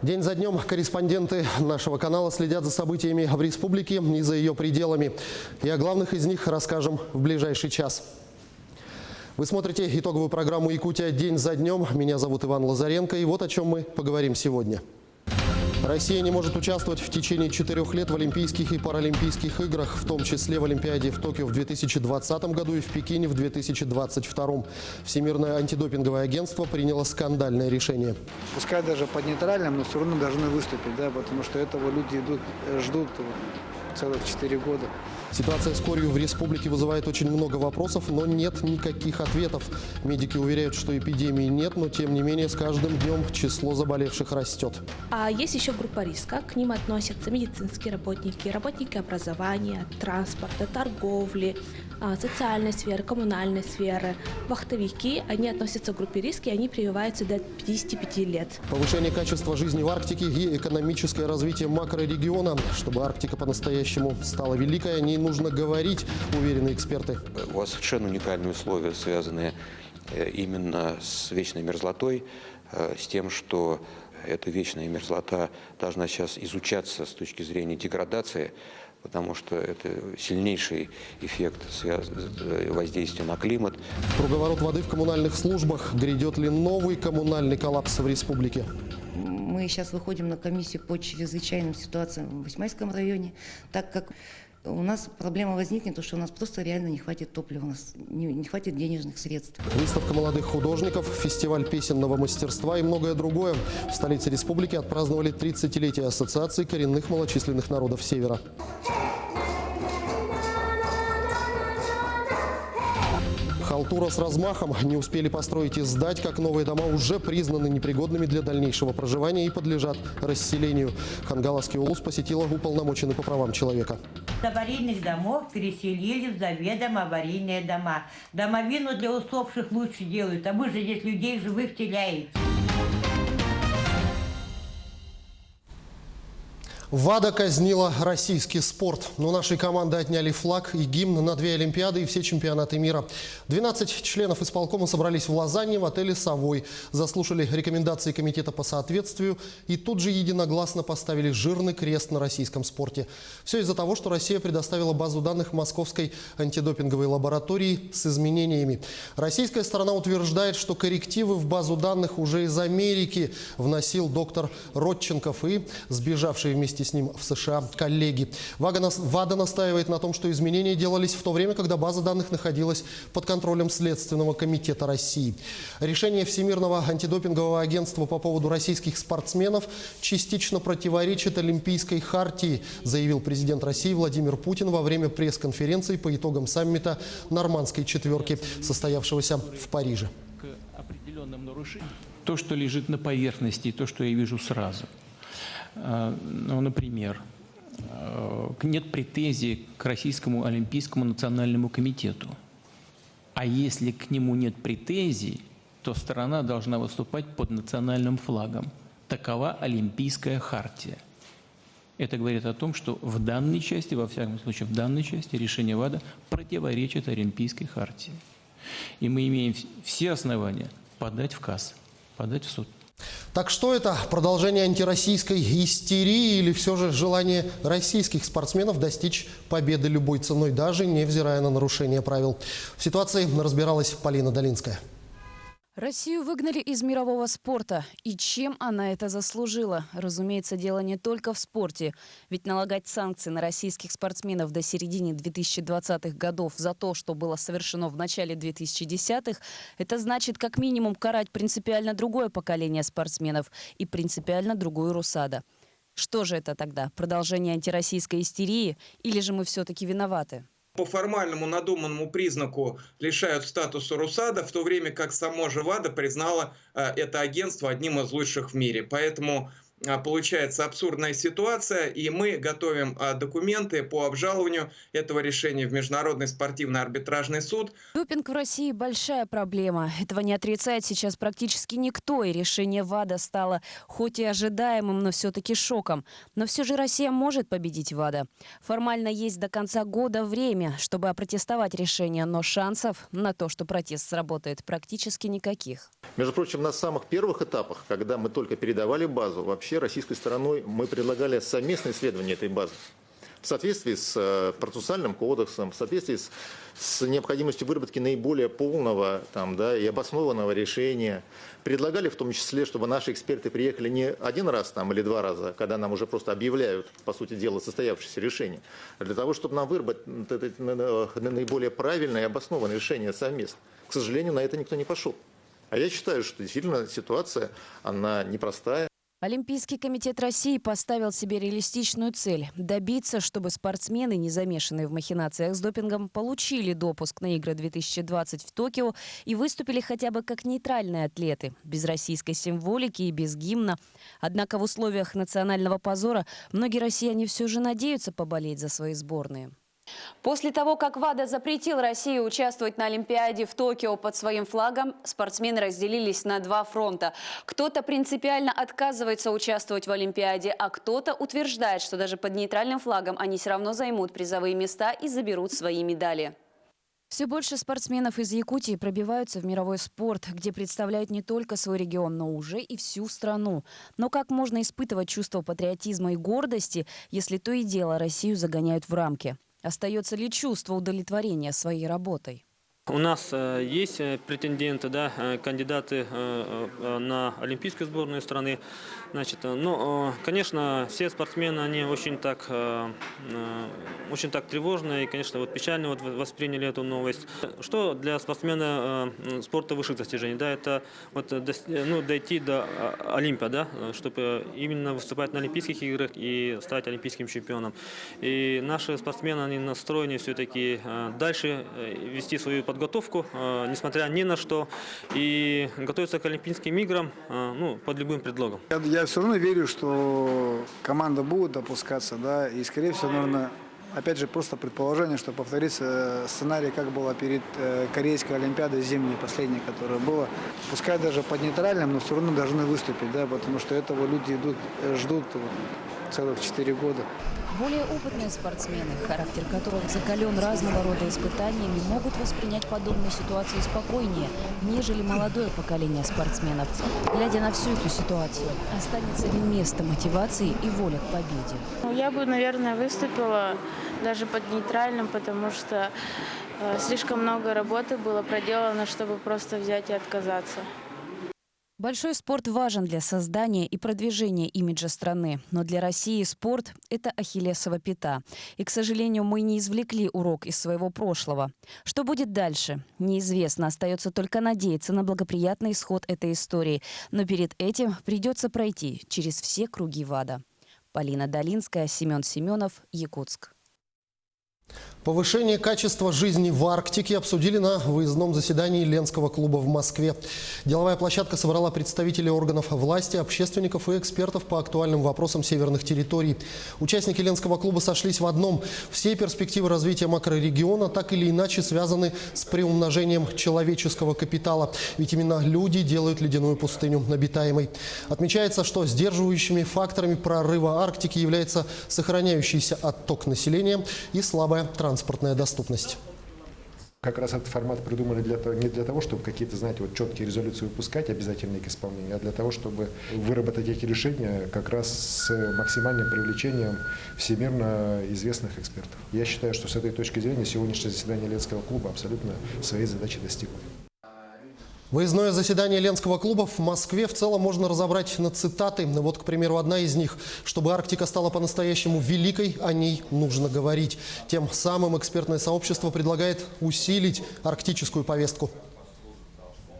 День за днем корреспонденты нашего канала следят за событиями в республике и за ее пределами. И о главных из них расскажем в ближайший час. Вы смотрите итоговую программу «Якутия. День за днем». Меня зовут Иван Лазаренко. И вот о чем мы поговорим сегодня. Россия не может участвовать в течение 4 лет в Олимпийских и Паралимпийских играх, в том числе в Олимпиаде в Токио в 2020 году и в Пекине в 2022. Всемирное антидопинговое агентство приняло скандальное решение. Пускай даже под нейтральным, но все равно должны выступить, да, потому что этого люди ждут целых 4 года. Ситуация с корью в республике вызывает очень много вопросов, но нет никаких ответов. Медики уверяют, что эпидемии нет, но тем не менее с каждым днем число заболевших растет. А есть еще группа риска. К ним относятся медицинские работники, работники образования, транспорта, торговли, социальной сферы, коммунальной сферы, вахтовики. Они относятся к группе риска, и они прививаются до 55 лет. Повышение качества жизни в Арктике и экономическое развитие макрорегиона. Чтобы Арктика по-настоящему стала великой, о ней нужно говорить, уверены эксперты. У вас совершенно уникальные условия, связанные именно с вечной мерзлотой, с тем, что эта вечная мерзлота должна сейчас изучаться с точки зрения деградации, потому что это сильнейший эффект воздействия на климат. Круговорот воды в коммунальных службах. Грядет ли новый коммунальный коллапс в республике? Мы сейчас выходим на комиссию по чрезвычайным ситуациям в Восьмайском районе, так как у нас проблема возникнет, потому что у нас просто реально не хватит топлива, у нас не хватит денежных средств. Выставка молодых художников, фестиваль песенного мастерства и многое другое. В столице республики отпраздновали 30-летие Ассоциации коренных малочисленных народов Севера. Халтура с размахом. Не успели построить и сдать, как новые дома уже признаны непригодными для дальнейшего проживания и подлежат расселению. Хангаловский улус посетила уполномоченный по правам человека. С аварийных домов переселили в заведомо аварийные дома. Домовину для усопших лучше делают, а вы же здесь людей живых теряете. ВАДА казнила российский спорт. Но нашей команды отняли флаг и гимн на 2 Олимпиады и все чемпионаты мира. 12 членов исполкома собрались в Лозанне в отеле «Совой». Заслушали рекомендации комитета по соответствию и тут же единогласно поставили жирный крест на российском спорте. Все из-за того, что Россия предоставила базу данных Московской антидопинговой лаборатории с изменениями. Российская сторона утверждает, что коррективы в базу данных уже из Америки вносил доктор Родченков и сбежавшие вместе с ним в США коллеги. ВАДА настаивает на том, что изменения делались в то время, когда база данных находилась под контролем Следственного комитета России. Решение Всемирного антидопингового агентства по поводу российских спортсменов частично противоречит Олимпийской хартии, заявил президент России Владимир Путин во время пресс-конференции по итогам саммита Нормандской четверки, состоявшегося в Париже. То, что лежит на поверхности, то, что я вижу сразу. Ну, например, нет претензий к Российскому олимпийскому национальному комитету. А если к нему нет претензий, то страна должна выступать под национальным флагом. Такова Олимпийская хартия. Это говорит о том, что в данной части, во всяком случае в данной части, решение ВАДА противоречит Олимпийской хартии. И мы имеем все основания подать в КАС, подать в суд. Так что это? Продолжение антироссийской истерии или все же желание российских спортсменов достичь победы любой ценой, даже невзирая на нарушение правил? В ситуации разбиралась Полина Долинская. Россию выгнали из мирового спорта. И чем она это заслужила? Разумеется, дело не только в спорте. Ведь налагать санкции на российских спортсменов до середины 2020-х годов за то, что было совершено в начале 2010-х, это значит как минимум карать принципиально другое поколение спортсменов и принципиально другую РУСАДА. Что же это тогда? Продолжение антироссийской истерии? Или же мы все-таки виноваты? По формальному надуманному признаку лишают статуса РУСАДА, в то время как само же ВАДА признало это агентство одним из лучших в мире. Поэтому получается абсурдная ситуация, и мы готовим документы по обжалованию этого решения в Международный спортивный арбитражный суд. Допинг в России – большая проблема. Этого не отрицает сейчас практически никто, и решение ВАДА стало хоть и ожидаемым, но все-таки шоком. Но все же Россия может победить ВАДА. Формально есть до конца года время, чтобы опротестовать решение, но шансов на то, что протест сработает, практически никаких. Между прочим, на самых первых этапах, когда мы только передавали базу, вообще вообще российской стороной мы предлагали совместное исследование этой базы в соответствии с процессуальным кодексом, в соответствии с необходимостью выработки наиболее полного и обоснованного решения. Предлагали в том числе, чтобы наши эксперты приехали не один раз или 2 раза, когда нам уже просто объявляют, по сути дела, состоявшееся решение, а для того, чтобы нам выработать наиболее правильное и обоснованное решение совместно. К сожалению, на это никто не пошел. А я считаю, что действительно ситуация, она непростая. Олимпийский комитет России поставил себе реалистичную цель – добиться, чтобы спортсмены, не замешанные в махинациях с допингом, получили допуск на игры 2020 в Токио и выступили хотя бы как нейтральные атлеты, без российской символики и без гимна. Однако в условиях национального позора многие россияне все же надеются поболеть за свои сборные. После того, как ВАДА запретил России участвовать на Олимпиаде в Токио под своим флагом, спортсмены разделились на 2 фронта. Кто-то принципиально отказывается участвовать в Олимпиаде, а кто-то утверждает, что даже под нейтральным флагом они все равно займут призовые места и заберут свои медали. Все больше спортсменов из Якутии пробиваются в мировой спорт, где представляют не только свой регион, но уже и всю страну. Но как можно испытывать чувство патриотизма и гордости, если то и дело Россию загоняют в рамки? Остается ли чувство удовлетворения своей работой? У нас есть претенденты, кандидаты на олимпийскую сборную страны. Конечно, все спортсмены, они очень так тревожно и, конечно, печально восприняли эту новость. Что для спортсмена спорта высших достижений? Это дойти до Олимпа, чтобы именно выступать на Олимпийских играх и стать олимпийским чемпионом. И наши спортсмены, они настроены все-таки дальше вести свою подготовку, несмотря ни на что, и готовиться к Олимпийским играм под любым предлогом. Я все равно верю, что команда будет допускаться, и, скорее всего, наверное, опять же, просто предположение, что повторится сценарий, как было перед Корейской Олимпиадой зимней, последней, которая была. Пускай даже под нейтральным, но все равно должны выступить, потому что этого люди ждут целых 4 года. Более опытные спортсмены, характер которых закален разного рода испытаниями, могут воспринять подобную ситуацию спокойнее, нежели молодое поколение спортсменов. Глядя на всю эту ситуацию, останется ли место мотивации и воля к победе? Я бы, наверное, выступила даже под нейтральным, потому что слишком много работы было проделано, чтобы просто взять и отказаться. Большой спорт важен для создания и продвижения имиджа страны. Но для России спорт – это ахиллесова пята. И, к сожалению, мы не извлекли урок из своего прошлого. Что будет дальше? Неизвестно. Остается только надеяться на благоприятный исход этой истории. Но перед этим придется пройти через все круги ВАДА. Полина Долинская, Семен Семенов, Якутск. Повышение качества жизни в Арктике обсудили на выездном заседании Ленского клуба в Москве. Деловая площадка собрала представителей органов власти, общественников и экспертов по актуальным вопросам северных территорий. Участники Ленского клуба сошлись в одном. Все перспективы развития макрорегиона так или иначе связаны с приумножением человеческого капитала. Ведь именно люди делают ледяную пустыню обитаемой. Отмечается, что сдерживающими факторами прорыва Арктики является сохраняющийся отток населения и слабая транспортная доступность. Как раз этот формат придумали не для того, чтобы какие-то, четкие резолюции выпускать, обязательные к исполнению, а для того, чтобы выработать эти решения как раз с максимальным привлечением всемирно известных экспертов. Я считаю, что с этой точки зрения сегодняшнее заседание Ленского клуба абсолютно своей задачи достигло. Выездное заседание Ленского клуба в Москве в целом можно разобрать на цитаты. Вот, к примеру, одна из них. Чтобы Арктика стала по-настоящему великой, о ней нужно говорить. Тем самым экспертное сообщество предлагает усилить арктическую повестку.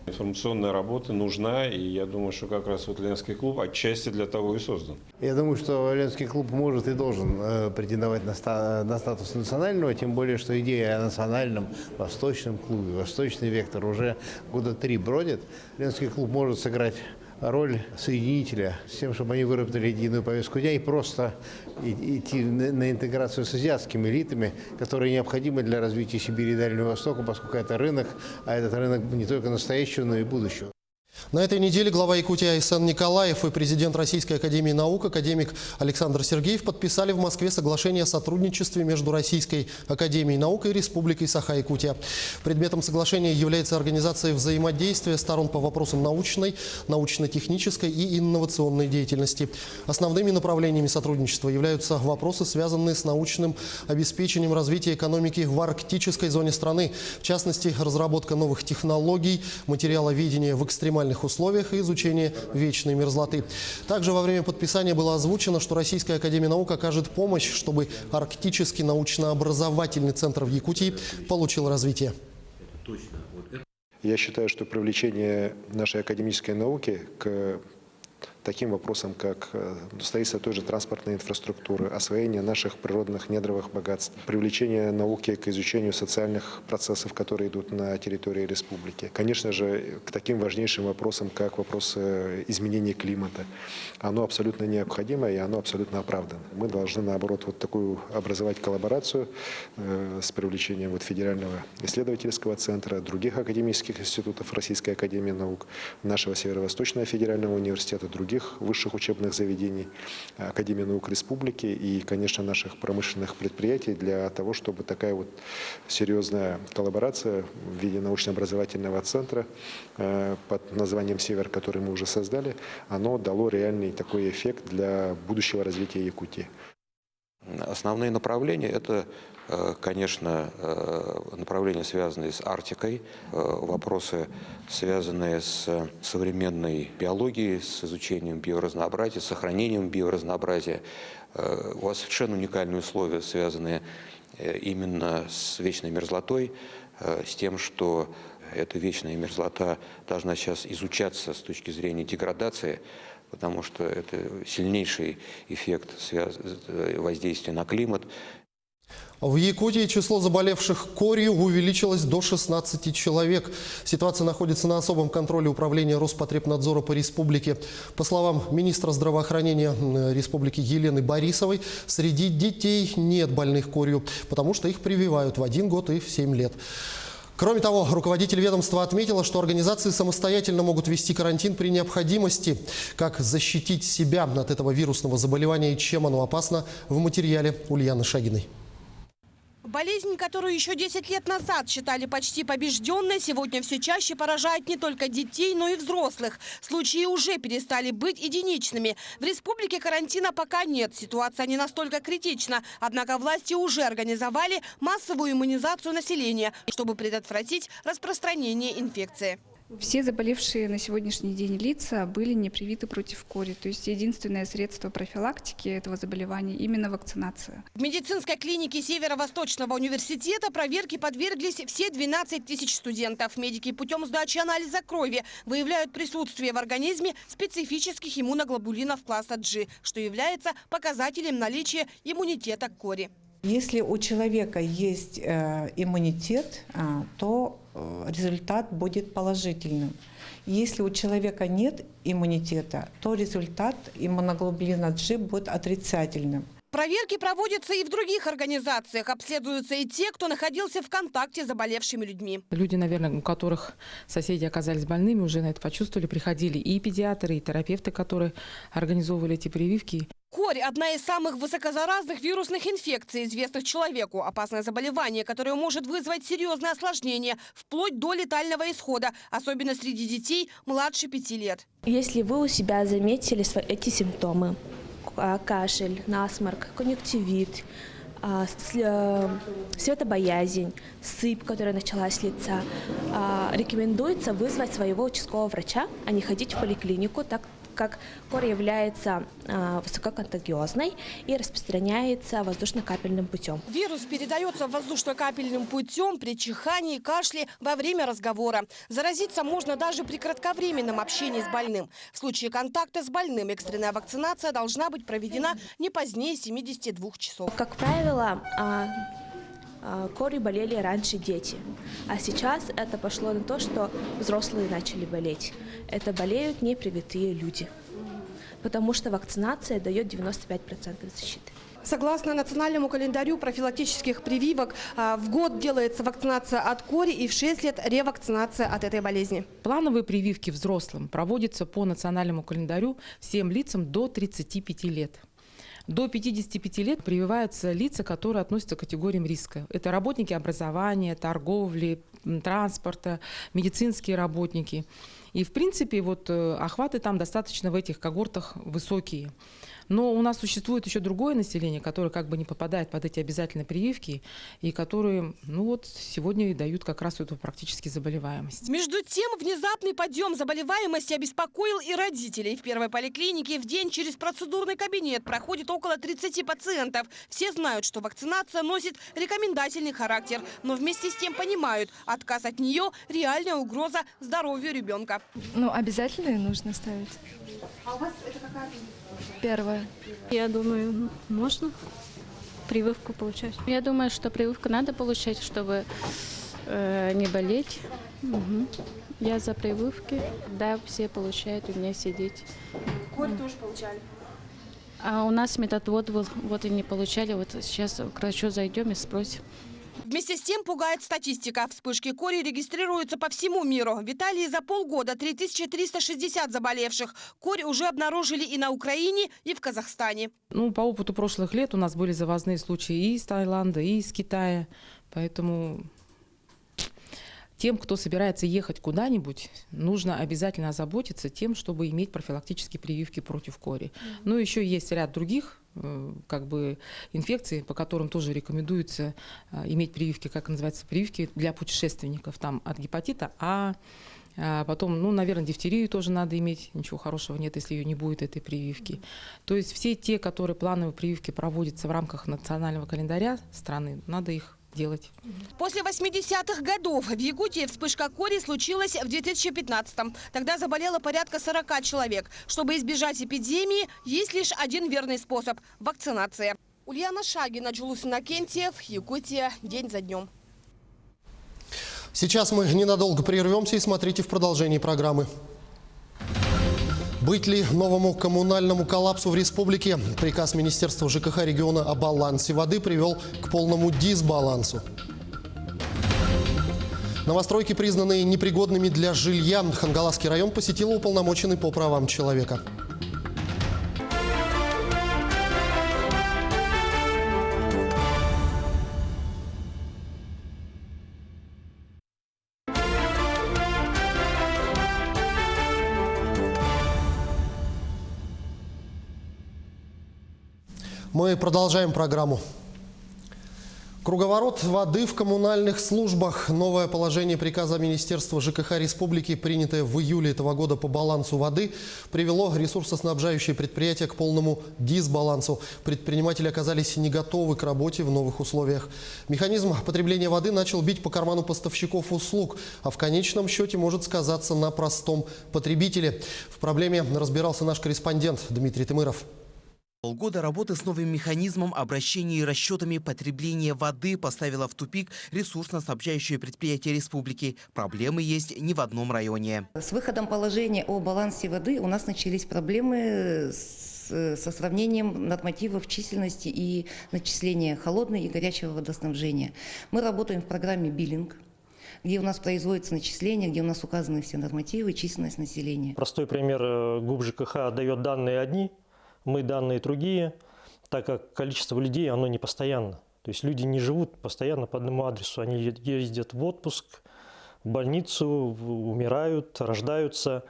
Информационная работа нужна, и я думаю, что как раз Ленский клуб отчасти для того и создан. Я думаю, что Ленский клуб может и должен претендовать на статус национального, тем более, что идея о национальном восточном клубе, восточный вектор уже года 3 бродит. Ленский клуб может сыграть роль соединителя с тем, чтобы они выработали единую повестку дня и просто идти на интеграцию с азиатскими элитами, которые необходимы для развития Сибири и Дальнего Востока, поскольку это рынок, а этот рынок не только настоящего, но и будущего. На этой неделе глава Якутии Айсен Николаев и президент Российской академии наук, академик Александр Сергеев, подписали в Москве соглашение о сотрудничестве между Российской академией наук и Республикой Саха-Якутия. Предметом соглашения является организация взаимодействия сторон по вопросам научной, научно-технической и инновационной деятельности. Основными направлениями сотрудничества являются вопросы, связанные с научным обеспечением развития экономики в арктической зоне страны, в частности, разработка новых технологий, материаловедения в экстремальных условиях и изучение вечной мерзлоты. Также во время подписания было озвучено, что Российская академия наук окажет помощь, чтобы арктический научно-образовательный центр в Якутии получил развитие. Я считаю, что привлечение нашей академической науки к таким вопросам, как строительство той же транспортной инфраструктуры, освоение наших природных недровых богатств, привлечение науки к изучению социальных процессов, которые идут на территории республики. Конечно же, к таким важнейшим вопросам, как вопросы изменения климата. Оно абсолютно необходимо и оно абсолютно оправдано. Мы должны, наоборот, вот такую образовать коллаборацию с привлечением Федерального исследовательского центра, других академических институтов Российской академии наук, нашего Северо-Восточного федерального университета, других высших учебных заведений, Академии наук Республики и, конечно, наших промышленных предприятий для того, чтобы такая вот серьезная коллаборация в виде научно-образовательного центра под названием «Север», который мы уже создали, оно дало реальный такой эффект для будущего развития Якутии. Основные направления – это, конечно, направления, связанные с Арктикой, вопросы, связанные с современной биологией, с изучением биоразнообразия, с сохранением биоразнообразия. У вас совершенно уникальные условия, связанные именно с вечной мерзлотой, с тем, что эта вечная мерзлота должна сейчас изучаться с точки зрения деградации, потому что это сильнейший эффект воздействия на климат. В Якутии число заболевших корью увеличилось до 16 человек. Ситуация находится на особом контроле Управления Роспотребнадзора по республике. По словам министра здравоохранения республики Елены Борисовой, среди детей нет больных корью, потому что их прививают в 1 год и в 7 лет. Кроме того, руководитель ведомства отметила, что организации самостоятельно могут вести карантин при необходимости. Как защитить себя от этого вирусного заболевания и чем оно опасно, в материале Ульяны Шагиной. Болезнь, которую еще 10 лет назад считали почти побежденной, сегодня все чаще поражает не только детей, но и взрослых. Случаи уже перестали быть единичными. В республике карантина пока нет, ситуация не настолько критична. Однако власти уже организовали массовую иммунизацию населения, чтобы предотвратить распространение инфекции. Все заболевшие на сегодняшний день лица были не привиты против кори. То есть единственное средство профилактики этого заболевания – именно вакцинация. В медицинской клинике Северо-Восточного университета проверке подверглись все 12 тысяч студентов. Медики путем сдачи анализа крови выявляют присутствие в организме специфических иммуноглобулинов класса G, что является показателем наличия иммунитета к кори. Если у человека есть иммунитет, то результат будет положительным. Если у человека нет иммунитета, то результат иммуноглобулина G будет отрицательным. Проверки проводятся и в других организациях. Обследуются и те, кто находился в контакте с заболевшими людьми. Люди, наверное, у которых соседи оказались больными, уже на это почувствовали. Приходили и педиатры, и терапевты, которые организовывали эти прививки. Корь – одна из самых высокозаразных вирусных инфекций, известных человеку. Опасное заболевание, которое может вызвать серьезные осложнения, вплоть до летального исхода, особенно среди детей младше 5 лет. Если вы у себя заметили эти симптомы – кашель, насморк, конъюнктивит, светобоязнь, сыпь, которая началась с лица, рекомендуется вызвать своего участкового врача, а не ходить в поликлинику, так как корь является высококонтагиозной и распространяется воздушно-капельным путем. Вирус передается воздушно-капельным путем при чихании, кашле во время разговора. Заразиться можно даже при кратковременном общении с больным. В случае контакта с больным экстренная вакцинация должна быть проведена не позднее 72 часов. Как правило, корью болели раньше дети, а сейчас это пошло на то, что взрослые начали болеть. Это болеют непривитые люди, потому что вакцинация дает 95% защиты. Согласно национальному календарю профилактических прививок, в год делается вакцинация от кори и в 6 лет ревакцинация от этой болезни. Плановые прививки взрослым проводятся по национальному календарю всем лицам до 35 лет. До 55 лет прививаются лица, которые относятся к категориям риска. Это работники образования, торговли, транспорта, медицинские работники. И в принципе охваты там достаточно в этих когортах высокие. Но у нас существует еще другое население, которое не попадает под эти обязательные прививки, и которые сегодня и дают как раз эту практически заболеваемость. Между тем, внезапный подъем заболеваемости обеспокоил и родителей. В первой поликлинике в день через процедурный кабинет проходит около 30 пациентов. Все знают, что вакцинация носит рекомендательный характер, но вместе с тем понимают, отказ от нее – реальная угроза здоровью ребенка. Обязательно и нужно ставить. А у вас это какая? Первое. Я думаю, можно прививку получать. Я думаю, что прививку надо получать, чтобы не болеть. Я за прививки. Да, все получают, у меня все дети. Корь тоже получали? А у нас медотвод был, и не получали. Вот сейчас к врачу зайдем и спросим. Вместе с тем пугает статистика. Вспышки кори регистрируются по всему миру. В Италии за полгода 3360 заболевших. Корь уже обнаружили и на Украине, и в Казахстане. По опыту прошлых лет у нас были завозные случаи и из Таиланда, и из Китая. Поэтому тем, кто собирается ехать куда-нибудь, нужно обязательно озаботиться тем, чтобы иметь профилактические прививки против кори. Но еще есть ряд других инфекций, по которым тоже рекомендуется иметь прививки, прививки для путешественников. Там от гепатита А, потом, наверное, дифтерию тоже надо иметь. Ничего хорошего нет, если ее не будет, этой прививки. То есть все те, которые плановые прививки проводятся в рамках национального календаря страны, надо их делать. После 80-х годов в Якутии вспышка кори случилась в 2015-м. Тогда заболело порядка 40 человек. Чтобы избежать эпидемии, есть лишь один верный способ – вакцинация. Ульяна Шагина, Джулус Иннокентьев, Якутия. День за днем. Сейчас мы ненадолго прервемся и смотрите в продолжении программы. Быть ли новому коммунальному коллапсу в республике? Приказ Министерства ЖКХ региона о балансе воды привел к полному дисбалансу. Новостройки, признанные непригодными для жилья, Хангаласский район посетил уполномоченный по правам человека. Мы продолжаем программу. Круговорот воды в коммунальных службах. Новое положение приказа Министерства ЖКХ Республики, принятое в июле этого года по балансу воды, привело ресурсоснабжающие предприятия к полному дисбалансу. Предприниматели оказались не готовы к работе в новых условиях. Механизм потребления воды начал бить по карману поставщиков услуг, а в конечном счете может сказаться на простом потребителе. В проблеме разбирался наш корреспондент Дмитрий Тымыров. Полгода работы с новым механизмом обращения и расчетами потребления воды поставила в тупик ресурсно-снабжающие предприятия республики. Проблемы есть не в одном районе. С выходом положения о балансе воды у нас начались проблемы со сравнением нормативов численности и начисления холодного и горячего водоснабжения. Мы работаем в программе «Биллинг», где у нас производится начисление, где у нас указаны все нормативы, численность населения. Простой пример. ГУП ЖКХ дает данные одни, мы данные другие, так как количество людей, оно не постоянно. То есть люди не живут постоянно по одному адресу. Они ездят в отпуск, в больницу, умирают, рождаются.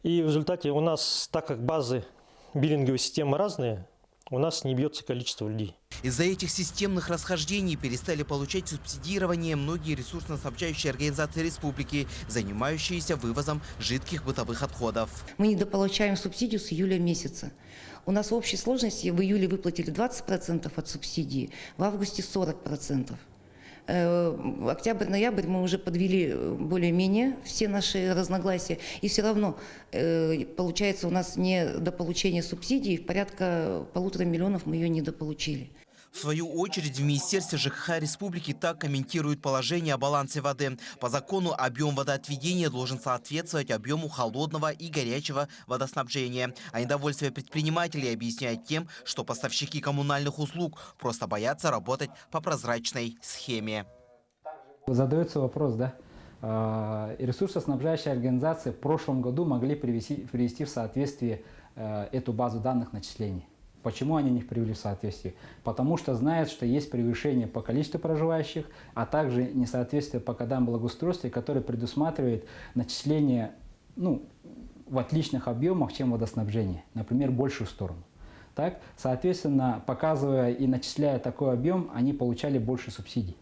И в результате у нас, так как базы биллинговой системы разные, у нас не бьется количество людей. Из-за этих системных расхождений перестали получать субсидирование многие ресурсно-снабжающие организации республики, занимающиеся вывозом жидких бытовых отходов. Мы недополучаем субсидию с июля месяца. У нас в общей сложности в июле выплатили 20% от субсидии, в августе 40%. Октябрь-ноябрь мы уже подвели более-менее все наши разногласия. И все равно получается у нас недополучение субсидий, порядка 1,5 миллиона мы ее недополучили. В В свою очередь в Министерстве ЖКХ Республики так комментируют положение о балансе воды. По закону объем водоотведения должен соответствовать объему холодного и горячего водоснабжения. А недовольствие предпринимателей объясняют тем, что поставщики коммунальных услуг просто боятся работать по прозрачной схеме. Задается вопрос, да? Ресурсоснабжающие организации в прошлом году могли привести в соответствие эту базу данных начислений. Почему они не привели в соответствие? Потому что знают, что есть превышение по количеству проживающих, а также несоответствие по кодам благоустройства, которое предусматривает начисление в отличных объемах, чем водоснабжение, например, большую сторону. Так, соответственно, показывая и начисляя такой объем, они получали больше субсидий,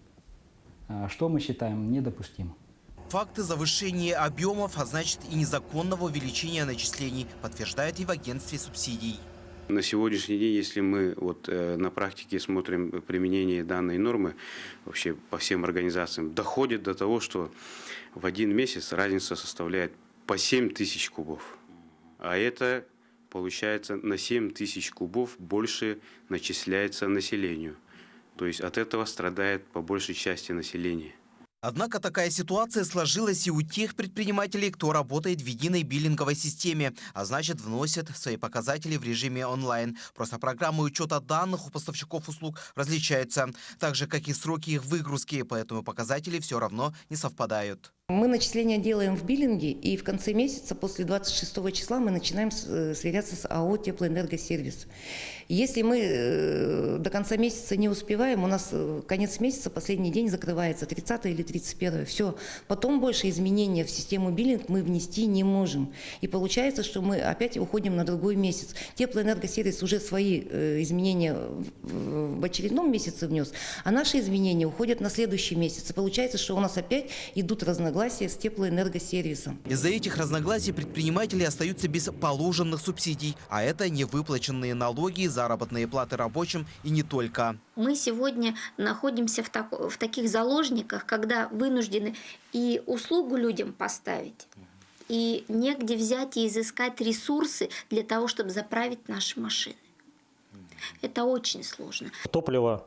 что мы считаем недопустимым. Факты завышения объемов, а значит и незаконного увеличения начислений, подтверждают и в агентстве субсидий. На сегодняшний день, если мы на практике смотрим применение данной нормы вообще по всем организациям, доходит до того, что в один месяц разница составляет по 7 тысяч кубов. А это получается на 7 тысяч кубов больше начисляется населению. То есть от этого страдает по большей части население. Однако такая ситуация сложилась и у тех предпринимателей, кто работает в единой биллинговой системе, а значит вносит свои показатели в режиме онлайн. Просто программы учета данных у поставщиков услуг различаются, так же, как и сроки их выгрузки, поэтому показатели все равно не совпадают. Мы начисления делаем в биллинге, и в конце месяца, после 26 числа, мы начинаем сверяться с АО «Теплоэнергосервис». Если мы до конца месяца не успеваем, у нас конец месяца, последний день закрывается, 30 или 31. Все. Потом больше изменения в систему биллинг мы внести не можем. И получается, что мы опять уходим на другой месяц. Теплоэнергосервис уже свои изменения в очередном месяце внес, а наши изменения уходят на следующий месяц. И получается, что у нас опять идут разногласия с теплоэнергосервисом. Из-за этих разногласий предприниматели остаются без положенных субсидий, а это невыплаченные налоги, заработные платы рабочим и не только. Мы сегодня находимся в таких заложниках, когда вынуждены и услугу людям поставить, и негде взять и изыскать ресурсы для того, чтобы заправить наши машины. Это очень сложно. Топливо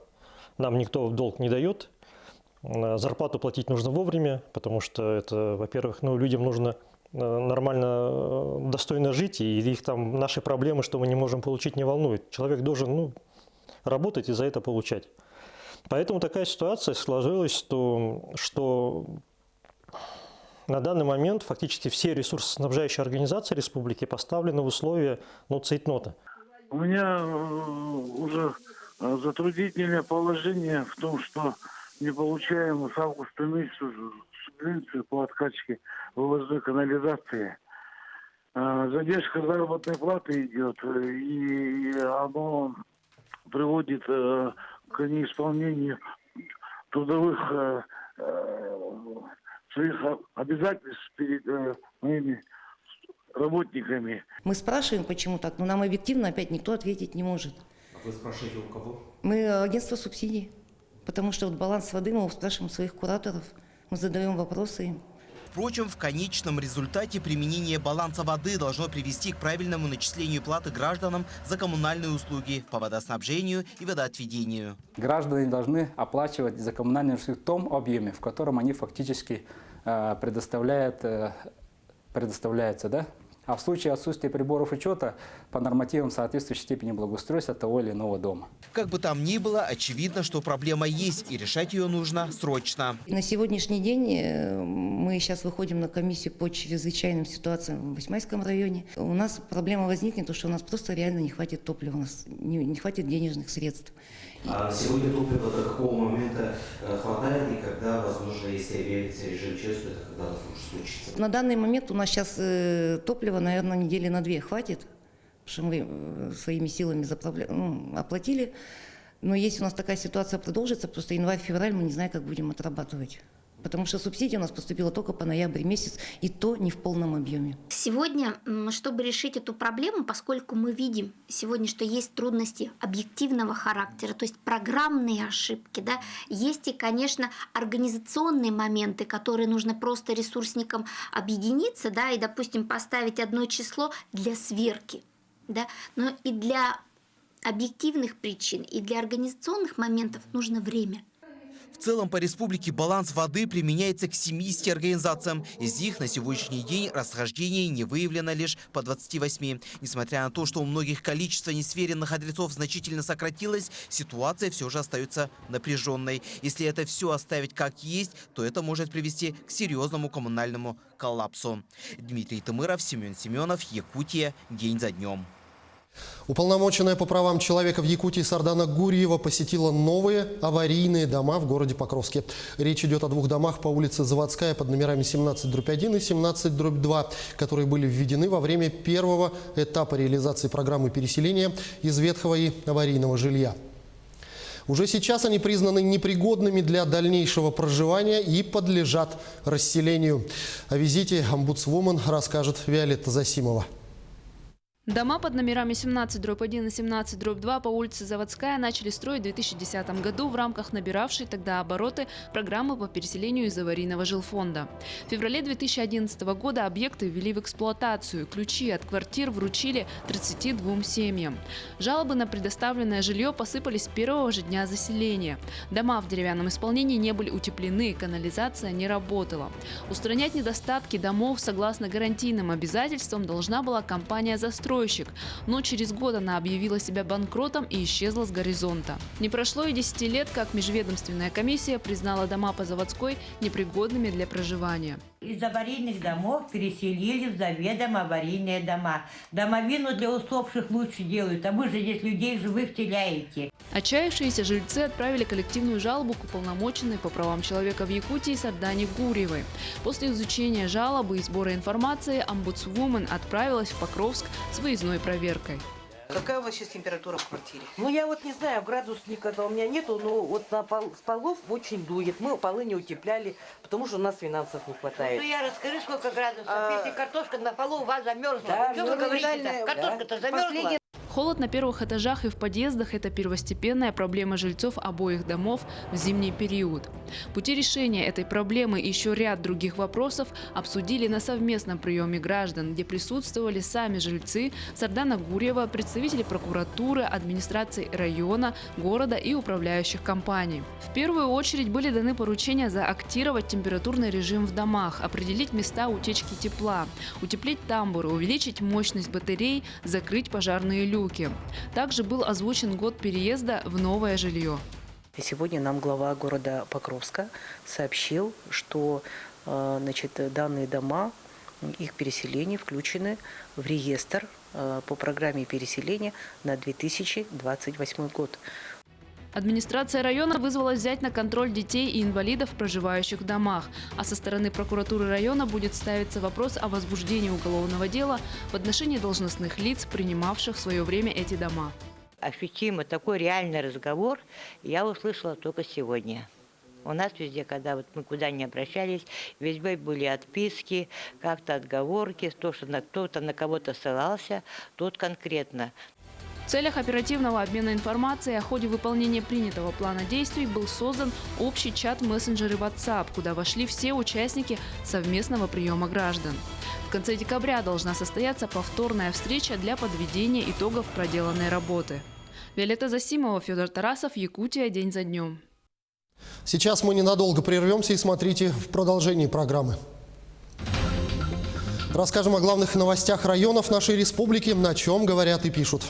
нам никто в долг не дает. Зарплату платить нужно вовремя, потому что это, во-первых, людям нужно нормально, достойно жить, и их там наши проблемы, что мы не можем получить, не волнует. Человек должен работать и за это получать. Поэтому такая ситуация сложилась, что на данный момент фактически все ресурсоснабжающие организации республики поставлены в условия цейтнота. У меня уже затруднительное положение в том, что не получаем с августа месяца субвенцию по откачке вывозной канализации. Задержка заработной платы идет, и оно приводит к неисполнению трудовых своих обязательств перед моими работниками. Мы спрашиваем, почему так, но нам объективно опять никто ответить не может. А вы спрашиваете у кого? Мы агентство субсидий. Потому что баланс воды мы спрашиваем своих кураторов, мы задаем вопросы им. Впрочем, в конечном результате применение баланса воды должно привести к правильному начислению платы гражданам за коммунальные услуги по водоснабжению и водоотведению. Граждане должны оплачивать за коммунальные услуги в том объеме, в котором они фактически предоставляются, да? А в случае отсутствия приборов учета по нормативам соответствующей степени благоустройства того или иного дома. Как бы там ни было, очевидно, что проблема есть, и решать ее нужно срочно. На сегодняшний день мы сейчас выходим на комиссию по чрезвычайным ситуациям в Восьмайском районе. У нас проблема возникнет, потому что у нас просто реально не хватит топлива, у нас не хватит денежных средств. А сегодня топлива до какого момента хватает, и когда, возможно, если объявится режим честно, это когда это может случиться? На данный момент у нас сейчас топлива, наверное, недели на 2 хватит, потому что мы своими силами оплатили. Но если у нас такая ситуация продолжится, просто январь-февраль мы не знаем, как будем отрабатывать. Потому что субсидия у нас поступила только по ноябрь месяц, и то не в полном объеме. Сегодня, чтобы решить эту проблему, поскольку мы видим сегодня, что есть трудности объективного характера, то есть программные ошибки, да, есть и, конечно, организационные моменты, которые нужно просто ресурсникам объединиться, да, и, допустим, поставить одно число для сверки, да, но и для объективных причин и для организационных моментов нужно время. В целом по республике баланс воды применяется к 70 организациям. Из них на сегодняшний день расхождений не выявлено лишь по 28. Несмотря на то, что у многих количество несверенных адресов значительно сократилось, ситуация все же остается напряженной. Если это все оставить как есть, то это может привести к серьезному коммунальному коллапсу. Дмитрий Тымыров, Семен Семенов, Якутия. День за днем. Уполномоченная по правам человека в Якутии Сардана Гурьева посетила новые аварийные дома в городе Покровске. Речь идет о двух домах по улице Заводская под номерами 17/1 и 17/2, которые были введены во время первого этапа реализации программы переселения из ветхого и аварийного жилья. Уже сейчас они признаны непригодными для дальнейшего проживания и подлежат расселению. О визите омбудсвумен расскажет Виолетта Засимова. Дома под номерами 17/1 и 17/2 по улице Заводская начали строить в 2010 году в рамках набиравшей тогда обороты программы по переселению из аварийного жилфонда. В феврале 2011 года объекты ввели в эксплуатацию. Ключи от квартир вручили 32 семьям. Жалобы на предоставленное жилье посыпались с первого же дня заселения. Дома в деревянном исполнении не были утеплены, канализация не работала. Устранять недостатки домов согласно гарантийным обязательствам должна была компания-застройщик. Но через год она объявила себя банкротом и исчезла с горизонта. Не прошло и 10 лет, как межведомственная комиссия признала дома по Заводской непригодными для проживания. Из аварийных домов переселили в заведомо аварийные дома. Домовину для усопших лучше делают, а вы же здесь людей живых теряете. Отчаявшиеся жильцы отправили коллективную жалобу к уполномоченной по правам человека в Якутии Сардане Гурьевой. После изучения жалобы и сбора информации омбудсвумен отправилась в Покровск с выездной проверкой. Какая у вас сейчас температура в квартире? Ну, я вот не знаю, градусника у меня нету, но вот с полов очень дует. Мы полы не утепляли, потому что у нас финансов не хватает. Ну, я расскажи, сколько градусов. Если картошка на полу у вас замерзла, да, что вы говорите-то? Картошка-то замерзла. Холод на первых этажах и в подъездах – это первостепенная проблема жильцов обоих домов в зимний период. Пути решения этой проблемы и еще ряд других вопросов обсудили на совместном приеме граждан, где присутствовали сами жильцы, Сардана Гурьева, представители прокуратуры, администрации района, города и управляющих компаний. В первую очередь были даны поручения заактировать температурный режим в домах, определить места утечки тепла, утеплить тамбуры, увеличить мощность батарей, закрыть пожарные люки. Также был озвучен год переезда в новое жилье. Сегодня нам глава города Покровска сообщил, что данные дома, их переселение включены в реестр по программе переселения на 2028 год. Администрация района вызвалась взять на контроль детей и инвалидов, проживающих в домах. А со стороны прокуратуры района будет ставиться вопрос о возбуждении уголовного дела в отношении должностных лиц, принимавших в свое время эти дома. Ощутимо такой реальный разговор я услышала только сегодня. У нас везде, когда вот мы куда ни обращались, везде были отписки, как-то отговорки, то, что кто-то на кого-то ссылался, тот конкретно. В целях оперативного обмена информацией о ходе выполнения принятого плана действий был создан общий чат мессенджеры WhatsApp, куда вошли все участники совместного приема граждан. В конце декабря должна состояться повторная встреча для подведения итогов проделанной работы. Виолетта Засимова, Федор Тарасов, Якутия. День за днем. Сейчас мы ненадолго прервемся и смотрите в продолжении программы. Расскажем о главных новостях районов нашей республики, о чем говорят и пишут.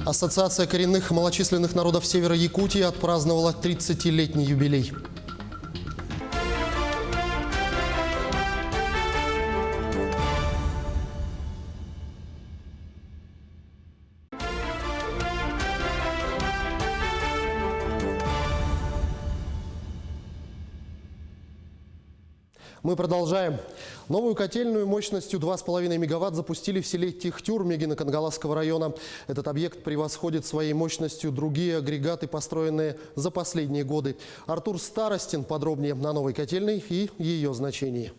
Ассоциация коренных малочисленных народов Севера Якутии отпраздновала 30-летний юбилей. Мы продолжаем. Новую котельную мощностью 2,5 мегаватт запустили в селе Тихтюр Мегино-Кангаласского района. Этот объект превосходит своей мощностью другие агрегаты, построенные за последние годы. Артур Старостин подробнее на новой котельной и ее значении.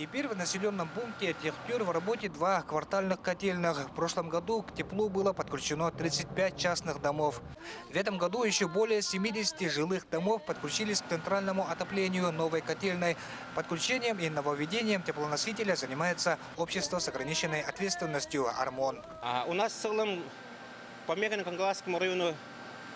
Теперь в населенном пункте Техтюр в работе 2 квартальных котельных. В прошлом году к теплу было подключено 35 частных домов. В этом году еще более 70 жилых домов подключились к центральному отоплению новой котельной. Подключением и нововведением теплоносителя занимается общество с ограниченной ответственностью «Армон». У нас в целом по Мегано-Кангаласскому району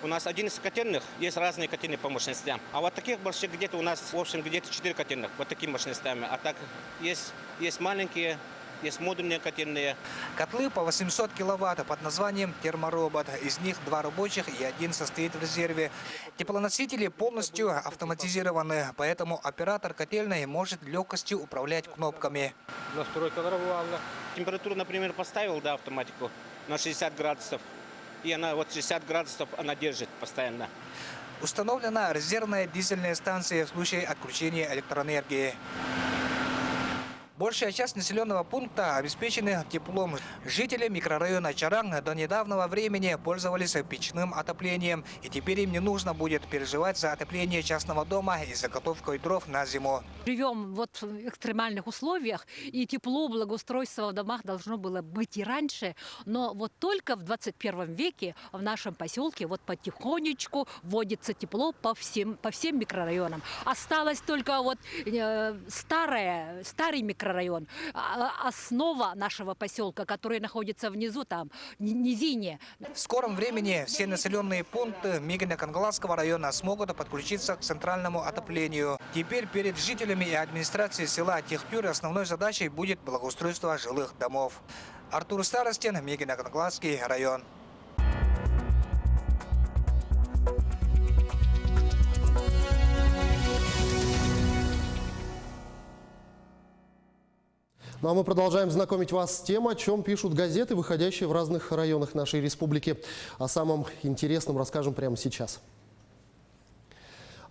у нас 11 котельных, есть разные котельные по мощностям. А вот таких больших где-то у нас, в общем, где-то 4 котельных, вот такими мощностями. А так есть маленькие, есть модульные котельные. Котлы по 800 киловатт под названием «Терморобот». Из них 2 рабочих и 1 состоит в резерве. Теплоносители полностью автоматизированы, поэтому оператор котельной может легкостью управлять кнопками. Настройка нормальная. Температуру, например, поставил, да, автоматику на 60 градусов. И она вот 60 градусов она держит постоянно. Установлена резервная дизельная станция в случае отключения электроэнергии. Большая часть населенного пункта обеспечены теплом. Жители микрорайона Чаранг до недавнего времени пользовались печным отоплением. И теперь им не нужно будет переживать за отопление частного дома и заготовку дров на зиму. Живем вот в экстремальных условиях, и тепло, благоустройство в домах должно было быть и раньше. Но вот только в 21 веке в нашем поселке вот потихонечку вводится тепло по всем микрорайонам. Осталось только вот старый микрорайон, основа нашего поселка, который находится внизу, там, низине. В скором времени все населенные пункты Мегано-Кангаласского района смогут подключиться к центральному отоплению. Теперь перед жителями и администрацией села Техтюр основной задачей будет благоустройство жилых домов. Артур Старостин, Мегано-Кангаласский район. Ну а мы продолжаем знакомить вас с тем, о чем пишут газеты, выходящие в разных районах нашей республики. О самом интересном расскажем прямо сейчас.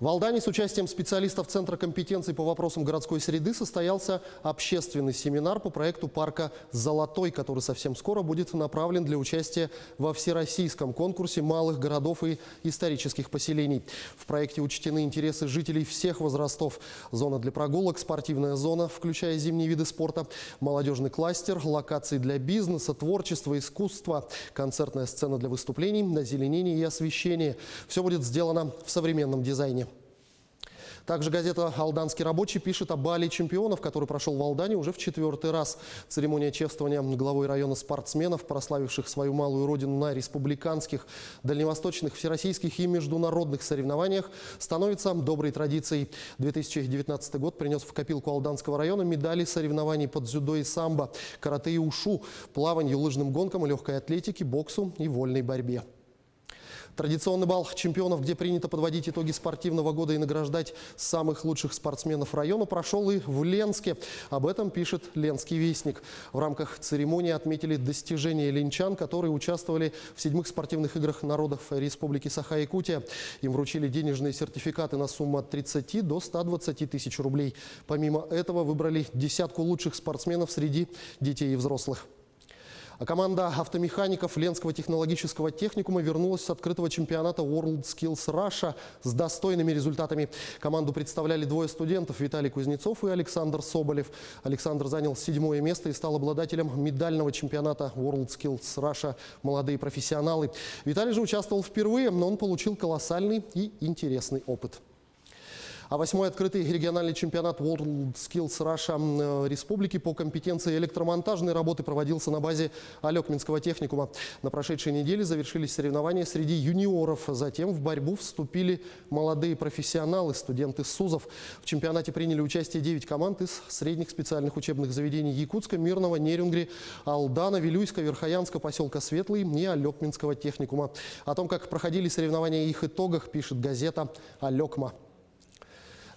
В Алдане с участием специалистов Центра компетенций по вопросам городской среды состоялся общественный семинар по проекту парка «Золотой», который совсем скоро будет направлен для участия во всероссийском конкурсе малых городов и исторических поселений. В проекте учтены интересы жителей всех возрастов. Зона для прогулок, спортивная зона, включая зимние виды спорта, молодежный кластер, локации для бизнеса, творчества, искусства, концертная сцена для выступлений, озеленение и освещение. Все будет сделано в современном дизайне. Также газета «Алданский рабочий» пишет о бале чемпионов, который прошел в Алдане уже в 4-й раз. Церемония чествования главой района спортсменов, прославивших свою малую родину на республиканских, дальневосточных, всероссийских и международных соревнованиях, становится доброй традицией. 2019 год принес в копилку Алданского района медали соревнований по дзюдо и самбо, карате и ушу, плаванию, лыжным гонкам, легкой атлетике, боксу и вольной борьбе. Традиционный бал чемпионов, где принято подводить итоги спортивного года и награждать самых лучших спортсменов района, прошел и в Ленске. Об этом пишет «Ленский вестник». В рамках церемонии отметили достижения ленчан, которые участвовали в 7-х спортивных играх народов Республики Саха-Якутия. Им вручили денежные сертификаты на сумму от 30 до 120 тысяч рублей. Помимо этого выбрали десятку лучших спортсменов среди детей и взрослых. А команда автомехаников Ленского технологического техникума вернулась с открытого чемпионата WorldSkills Russia с достойными результатами. Команду представляли 2 студентов – Виталий Кузнецов и Александр Соболев. Александр занял 7-е место и стал обладателем медального чемпионата WorldSkills Russia «Молодые профессионалы». Виталий же участвовал впервые, но он получил колоссальный и интересный опыт. А 8-й открытый региональный чемпионат WorldSkills Russia Республики по компетенции электромонтажной работы проводился на базе Алекминского техникума. На прошедшей неделе завершились соревнования среди юниоров. Затем в борьбу вступили молодые профессионалы, студенты СУЗов. В чемпионате приняли участие 9 команд из средних специальных учебных заведений Якутска, Мирного, Нерюнгри, Алдана, Вилюйска, Верхоянска, поселка Светлый и Алекминского техникума. О том, как проходили соревнования и их итогах, пишет газета «Алекма».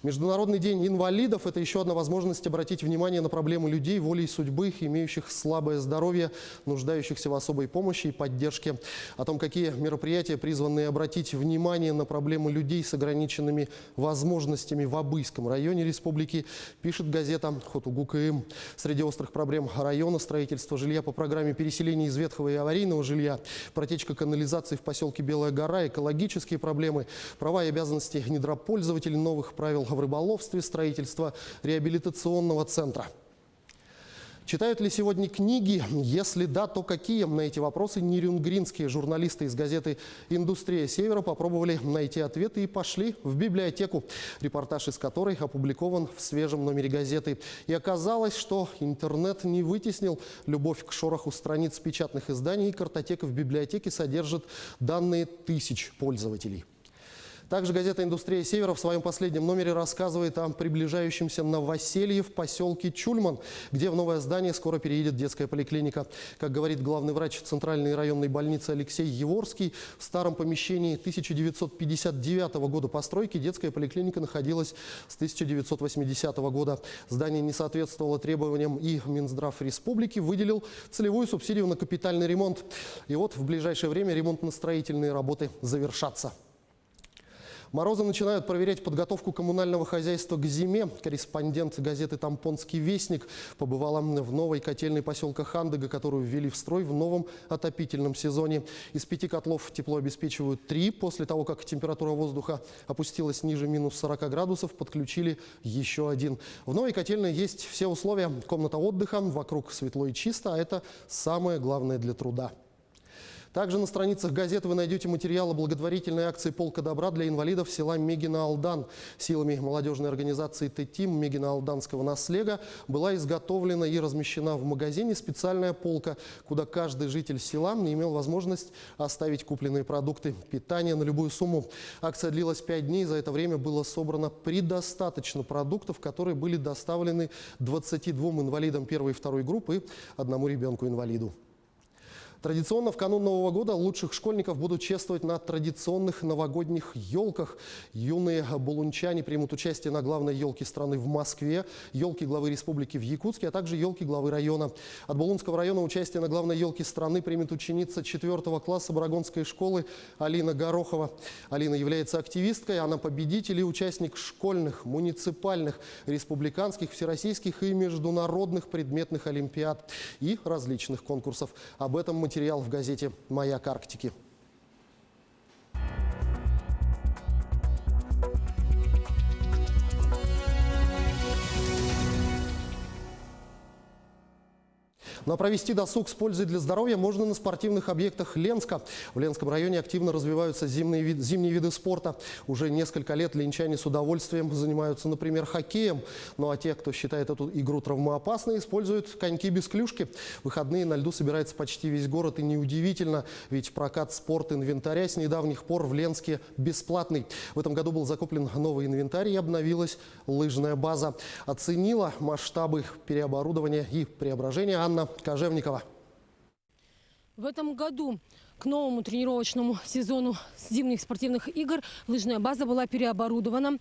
Международный день инвалидов – это еще одна возможность обратить внимание на проблемы людей, волей судьбы, имеющих слабое здоровье, нуждающихся в особой помощи и поддержке. О том, какие мероприятия призваны обратить внимание на проблемы людей с ограниченными возможностями в Абыйском районе республики, пишет газета «Хотугу-КМ». Среди острых проблем района – строительство жилья по программе переселения из ветхого и аварийного жилья, протечка канализации в поселке Белая гора, экологические проблемы, права и обязанности недропользователей, новых правил в рыболовстве, строительство реабилитационного центра. Читают ли сегодня книги? Если да, то какие? На эти вопросы нерюнгринские журналисты из газеты «Индустрия Севера» попробовали найти ответы и пошли в библиотеку, репортаж из которой опубликован в свежем номере газеты. И оказалось, что интернет не вытеснил любовь к шороху страниц печатных изданий, и картотека в библиотеке содержит данные тысяч пользователей. Также газета «Индустрия Севера» в своем последнем номере рассказывает о приближающемся новоселье в поселке Чульман, где в новое здание скоро переедет детская поликлиника. Как говорит главный врач Центральной районной больницы Алексей Еворский, в старом помещении 1959 года постройки детская поликлиника находилась с 1980 года. Здание не соответствовало требованиям, и Минздрав республики выделил целевую субсидию на капитальный ремонт. И вот в ближайшее время ремонтно-строительные работы завершатся. Морозы начинают проверять подготовку коммунального хозяйства к зиме. Корреспондент газеты «Тампонский вестник» побывала в новой котельной поселка Хандыга, которую ввели в строй в новом отопительном сезоне. Из 5 котлов тепло обеспечивают 3. После того, как температура воздуха опустилась ниже минус 40 градусов, подключили еще 1. В новой котельной есть все условия. Комната отдыха, вокруг светло и чисто, а это самое главное для труда. Также на страницах газеты вы найдете материалы благотворительной акции «Полка добра» для инвалидов села Мегино-Алдан. Силами молодежной организации «Т-Тим» Мегино-Алданского наслега была изготовлена и размещена в магазине специальная полка, куда каждый житель села имел возможность оставить купленные продукты питания на любую сумму. Акция длилась 5 дней. За это время было собрано предостаточно продуктов, которые были доставлены 22 инвалидам первой и второй группы и 1 ребенку-инвалиду. Традиционно в канун Нового года лучших школьников будут чествовать на традиционных новогодних елках. Юные булунчане примут участие на главной елке страны в Москве, елке главы республики в Якутске, а также елке главы района. От Булунского района участие на главной елке страны примет ученица 4 класса Барагонской школы Алина Горохова. Алина является активисткой, она победитель и участник школьных, муниципальных, республиканских, всероссийских и международных предметных олимпиад и различных конкурсов. Об этом материал в газете «Маяк Арктики». Но провести досуг с пользой для здоровья можно на спортивных объектах Ленска. В Ленском районе активно развиваются зимние виды спорта. Уже несколько лет ленчане с удовольствием занимаются, например, хоккеем. Ну а те, кто считает эту игру травмоопасной, используют коньки без клюшки. В выходные на льду собирается почти весь город, и неудивительно, ведь прокат спорт-инвентаря с недавних пор в Ленске бесплатный. В этом году был закуплен новый инвентарь и обновилась лыжная база. Оценила масштабы переоборудования и преображения Анна Кожевникова. В этом году к новому тренировочному сезону зимних спортивных игр лыжная база была переоборудована.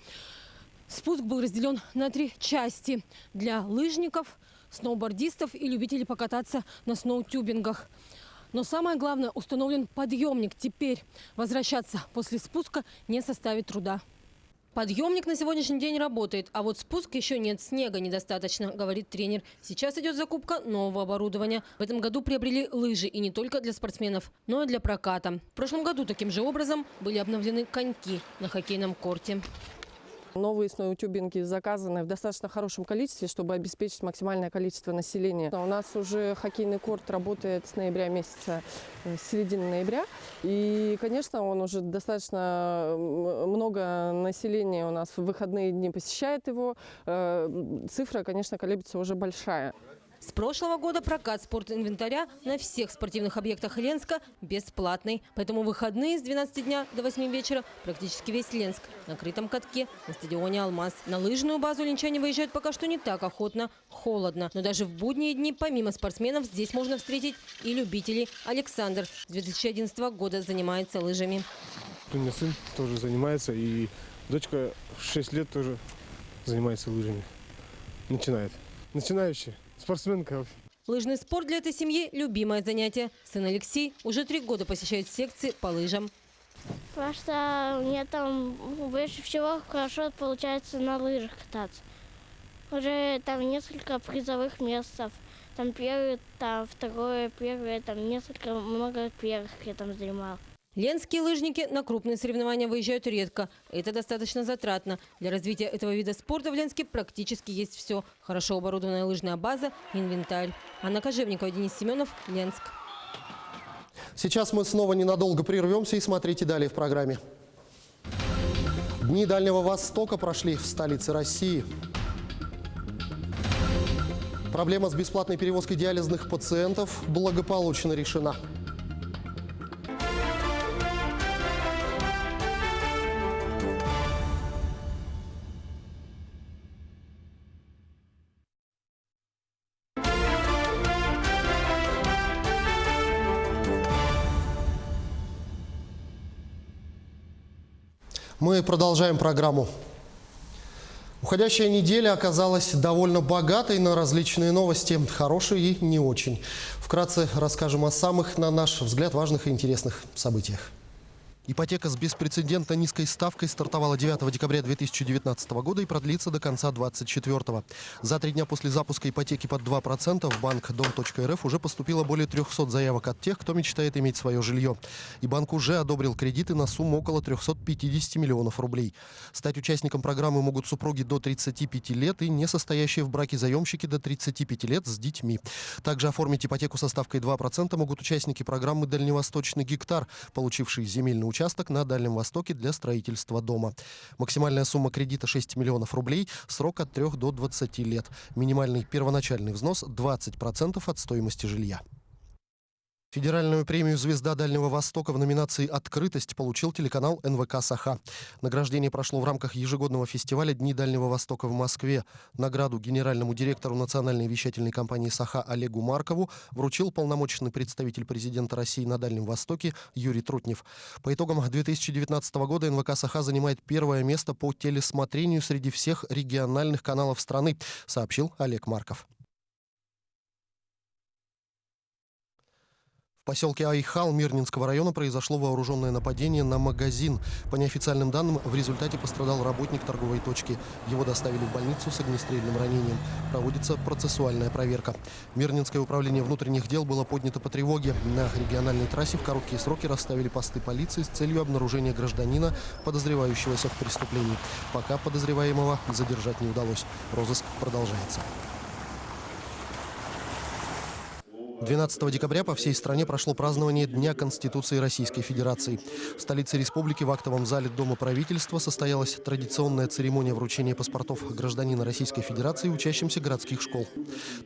Спуск был разделен на 3 части для лыжников, сноубордистов и любителей покататься на сноутюбингах. Но самое главное, установлен подъемник. Теперь возвращаться после спуска не составит труда. Подъемник на сегодняшний день работает, а вот спуск еще нет, снега недостаточно, говорит тренер. Сейчас идет закупка нового оборудования. В этом году приобрели лыжи, и не только для спортсменов, но и для проката. В прошлом году таким же образом были обновлены коньки на хоккейном корте. Новые сноутюбинги заказаны в достаточно хорошем количестве, чтобы обеспечить максимальное количество населения. У нас уже хоккейный корт работает с ноября месяца, с середины ноября. И, конечно, он уже достаточно много населения у нас в выходные дни посещает его. Цифра, конечно, колеблется уже большая. С прошлого года прокат спортинвентаря на всех спортивных объектах Ленска бесплатный. Поэтому выходные с 12 дня до 8 вечера практически весь Ленск на крытом катке на стадионе «Алмаз». На лыжную базу ленчане выезжают пока что не так охотно, холодно. Но даже в будние дни помимо спортсменов здесь можно встретить и любителей. Александр с 2011 года занимается лыжами. У меня сын тоже занимается, и дочка в 6 лет тоже занимается лыжами. Начинающая. Спортсменка. Лыжный спорт для этой семьи – любимое занятие. Сын Алексей уже 3 года посещает секции по лыжам. Потому что мне там больше всего хорошо получается на лыжах кататься. Уже там несколько призовых местов. Там первое, там второе, первое, там много первых я там занимал. Ленские лыжники на крупные соревнования выезжают редко. Это достаточно затратно. Для развития этого вида спорта в Ленске практически есть все. Хорошо оборудованная лыжная база, инвентарь. Анна Кожевникова, Денис Семенов, Ленск. Сейчас мы снова ненадолго прервемся и смотрите далее в программе. Дни Дальнего Востока прошли в столице России. Проблема с бесплатной перевозкой диализных пациентов благополучно решена. Мы продолжаем программу. Уходящая неделя оказалась довольно богатой на различные новости, хорошие и не очень. Вкратце расскажем о самых, на наш взгляд, важных и интересных событиях. Ипотека с беспрецедентно низкой ставкой стартовала 9 декабря 2019 года и продлится до конца 2024. За 3 дня после запуска ипотеки под 2% в банк Дом.РФ уже поступило более 300 заявок от тех, кто мечтает иметь свое жилье. И банк уже одобрил кредиты на сумму около 350 миллионов рублей. Стать участником программы могут супруги до 35 лет и не состоящие в браке заемщики до 35 лет с детьми. Также оформить ипотеку со ставкой 2% могут участники программы «Дальневосточный гектар», получившие земельный участок на Дальнем Востоке для строительства дома. Максимальная сумма кредита 6 миллионов рублей, срок от 3 до 20 лет. Минимальный первоначальный взнос 20% от стоимости жилья. Федеральную премию «Звезда Дальнего Востока» в номинации «Открытость» получил телеканал НВК «Саха». Награждение прошло в рамках ежегодного фестиваля «Дни Дальнего Востока» в Москве. Награду генеральному директору национальной вещательной компании «Саха» Олегу Маркову вручил полномочный представитель президента России на Дальнем Востоке Юрий Трутнев. По итогам 2019 года НВК «Саха» занимает первое место по телесмотрению среди всех региональных каналов страны, сообщил Олег Марков. В поселке Айхал Мирнинского района произошло вооруженное нападение на магазин. По неофициальным данным, в результате пострадал работник торговой точки. Его доставили в больницу с огнестрельным ранением. Проводится процессуальная проверка. Мирнинское управление внутренних дел было поднято по тревоге. На региональной трассе в короткие сроки расставили посты полиции с целью обнаружения гражданина, подозревающегося в преступлении. Пока подозреваемого задержать не удалось. Розыск продолжается. 12 декабря по всей стране прошло празднование Дня Конституции Российской Федерации. В столице республики в актовом зале Дома правительства состоялась традиционная церемония вручения паспортов гражданина Российской Федерации учащимся городских школ.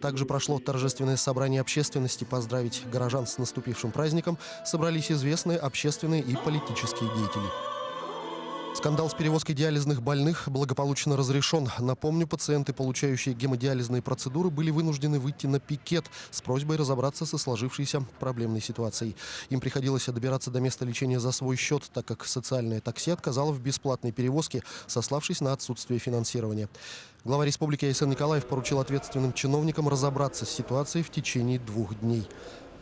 Также прошло торжественное собрание общественности. Поздравить горожан с наступившим праздником собрались известные общественные и политические деятели. Скандал с перевозкой диализных больных благополучно разрешен. Напомню, пациенты, получающие гемодиализные процедуры, были вынуждены выйти на пикет с просьбой разобраться со сложившейся проблемной ситуацией. Им приходилось добираться до места лечения за свой счет, так как социальное такси отказало в бесплатной перевозке, сославшись на отсутствие финансирования. Глава республики Айсен Николаев поручил ответственным чиновникам разобраться с ситуацией в течение 2 дней.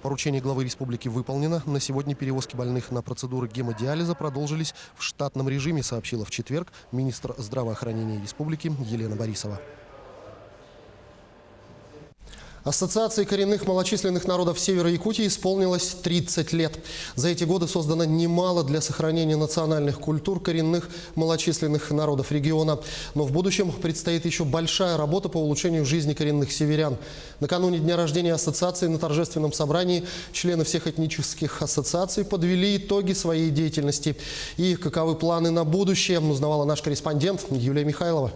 Поручение главы республики выполнено. На сегодня перевозки больных на процедуры гемодиализа продолжились в штатном режиме, сообщила в четверг министр здравоохранения республики Елена Борисова. Ассоциации коренных малочисленных народов Севера Якутии исполнилось 30 лет. За эти годы создано немало для сохранения национальных культур коренных малочисленных народов региона. Но в будущем предстоит еще большая работа по улучшению жизни коренных северян. Накануне дня рождения ассоциации на торжественном собрании члены всех этнических ассоциаций подвели итоги своей деятельности. И каковы планы на будущее, узнавала наш корреспондент Юлия Михайлова.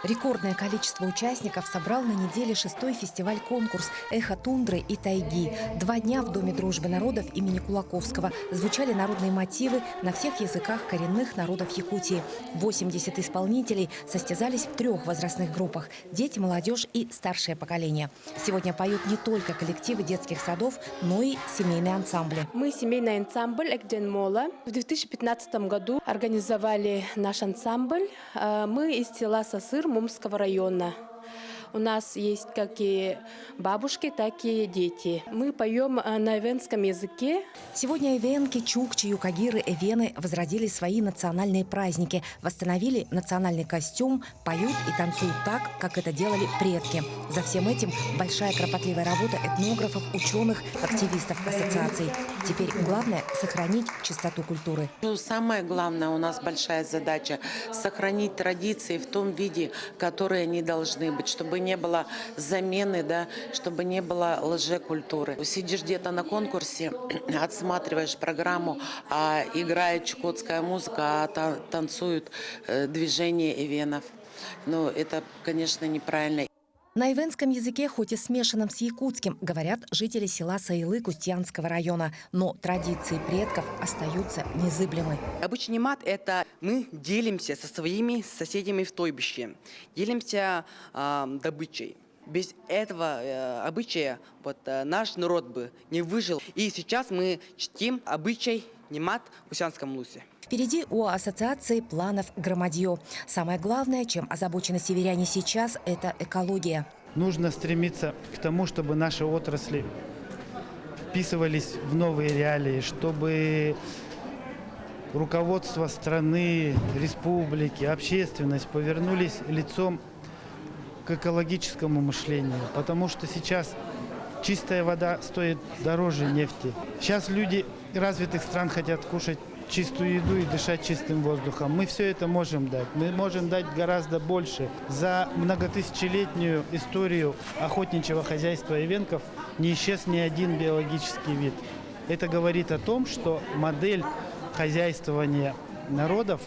Рекордное количество участников собрал на неделе 6-й фестиваль-конкурс «Эхо тундры и тайги». 2 дня в Доме дружбы народов имени Кулаковского звучали народные мотивы на всех языках коренных народов Якутии. 80 исполнителей состязались в 3 возрастных группах – дети, молодежь и старшее поколение. Сегодня поют не только коллективы детских садов, но и семейные ансамбли. Мы семейный ансамбль «Экден Мола». В 2015 году организовали наш ансамбль. Мы из села Сосыр Мумского района. У нас есть как и бабушки, так и дети. Мы поем на эвенском языке. Сегодня эвенки, чукчи, юкагиры, эвены возродили свои национальные праздники, восстановили национальный костюм, поют и танцуют так, как это делали предки. За всем этим большая кропотливая работа этнографов, ученых, активистов ассоциаций. Теперь главное – сохранить чистоту культуры. Самое главное, у нас большая задача – сохранить традиции в том виде, которые они должны быть, чтобы не было замены, да, чтобы не было лжекультуры. Сидишь где-то на конкурсе, отсматриваешь программу, а играет чукотская музыка, а танцуют движения эвенов. Ну, это, конечно, неправильно. На эвенском языке, хоть и смешанном с якутским, говорят жители села Саилы Кустьянского района, но традиции предков остаются незыблемы. Обычный мат – это мы делимся со своими соседями в стойбище, делимся добычей. Без этого обычая наш народ бы не выжил. И сейчас мы чтим обычай немат в Кустьянском лусе. Впереди у ассоциации планов громадье. Самое главное, чем озабочены северяне сейчас, это экология. Нужно стремиться к тому, чтобы наши отрасли вписывались в новые реалии, чтобы руководство страны, республики, общественность повернулись лицом к экологическому мышлению. Потому что сейчас чистая вода стоит дороже нефти. Сейчас люди развитых стран хотят кушать чистую еду и дышать чистым воздухом. Мы все это можем дать. Мы можем дать гораздо больше. За многотысячелетнюю историю охотничьего хозяйства эвенков не исчез ни один биологический вид. Это говорит о том, что модель хозяйствования народов